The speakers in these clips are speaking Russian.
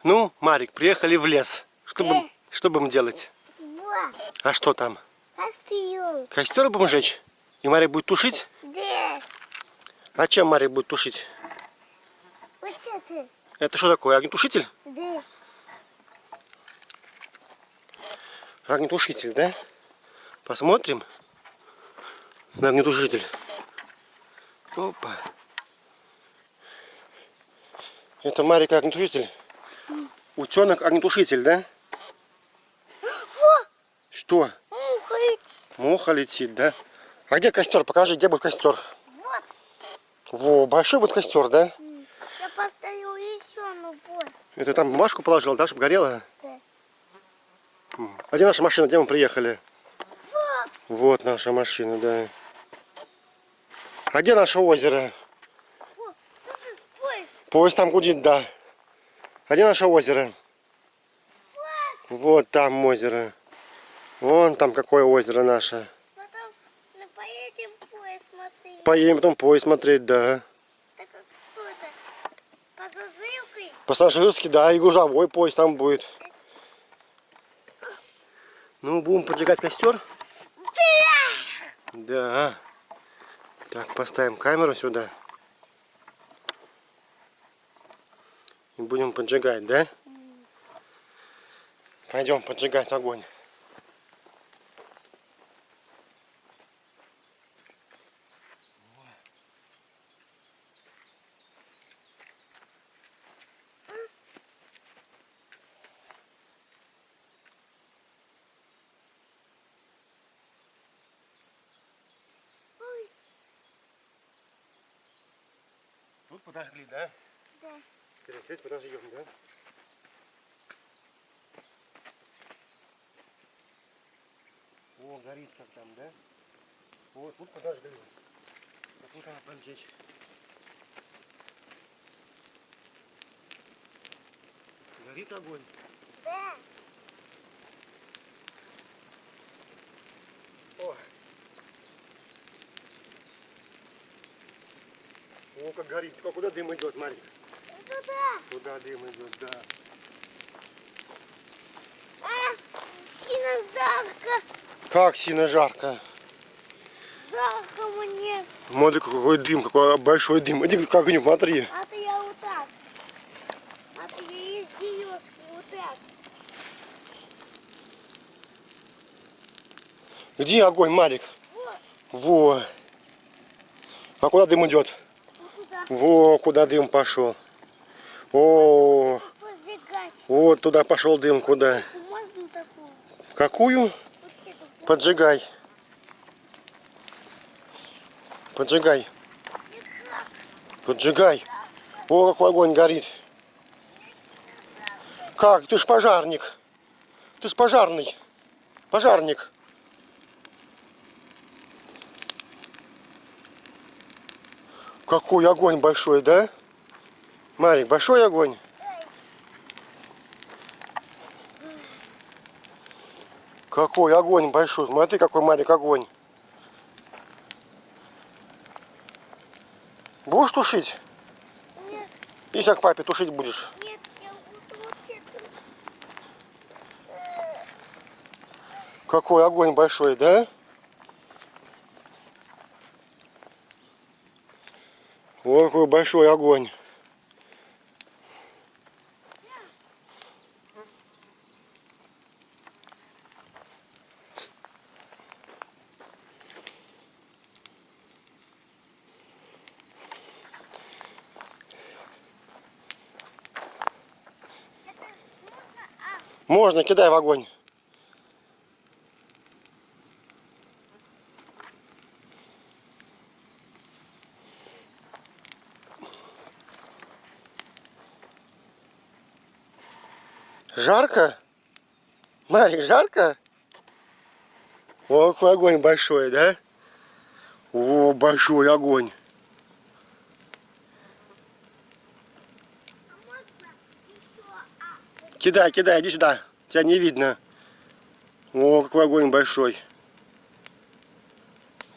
Ну, Марик, приехали в лес. Что будем делать? Вот. А что там? Костер. Костер будем жечь? И Марик будет тушить? Да. А чем Марик будет тушить? Вот это. Это что такое? Огнетушитель? Да. Огнетушитель, да? Посмотрим на огнетушитель. Опа. Это Марик огнетушитель. Утенок огнетушитель, да? Во! Что? Муха летит. Муха летит, да? А где костер? Покажи, где будет костер. Вот. Во, большой будет костер, да? Я поставил еще, ну вот. Это там бумажку положил, да, чтобы горело? Да. А где наша машина? Где мы приехали? Вот. Вот наша машина, да. А где наше озеро? Вот. Слушай, поезд. Поезд там гудит, да. А где наше озеро? Вот там озеро. Вон там какое озеро наше. Потом мы поедем поезд смотреть. Поедем потом поезд смотреть, да. Так как что это? Пассажирский? Пассажирский, да, и грузовой поезд там будет. Ну, будем поджигать костер? Да! Да. Так, поставим камеру сюда. И будем поджигать, да? Пойдем поджигать огонь. Тут подожгли, да? Да. Здесь подожгем, да? О, горит как там, да? Вот, тут подожгли. А тут надо поджечь. Горит огонь. Да. О. О, как горит. А куда дым идет, Марик? Туда. Куда дым идет, да. Сильно жарко. Как сильно жарко. Жарко мне. Смотри, какой дым, какой большой дым. Иди к огню, смотри. А то я вот так. А то я есть девушки вот так. Где огонь, Марик? Вот. Во. А куда дым идет? Вот туда. Во, куда дым пошел. О, Поджигать. вот туда пошел дым, куда? Можно такую? Какую? Вот эту. Поджигай. Поджигай. Поджигай. О, какой огонь горит. Как? Ты ж пожарник. Ты ж пожарный. Пожарник. Какой огонь большой, да? Марик, большой огонь? Какой огонь большой. Смотри, какой, Марик, огонь. Будешь тушить? Нет, Иди к папе тушить будешь. нет, я буду вот это. Какой огонь большой, да? Ой, какой большой огонь. Можно, кидай в огонь. Жарко? Марик, жарко? О, какой огонь большой, да? О, большой огонь. Кидай, кидай, иди сюда. Тебя не видно. О, какой огонь большой.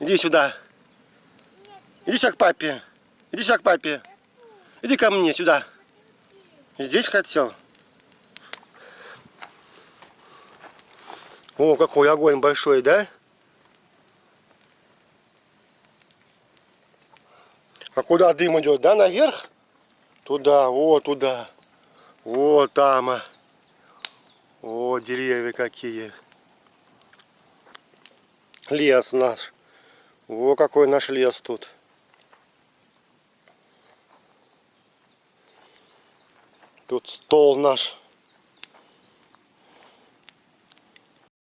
Иди сюда. Иди сюда к папе. Иди сюда к папе. Иди ко мне сюда. Здесь хотел? О, какой огонь большой, да? А куда дым идет, да, наверх? Туда, вот туда. Вот там. О, деревья какие. Лес наш. Во какой наш лес тут. Тут стол наш.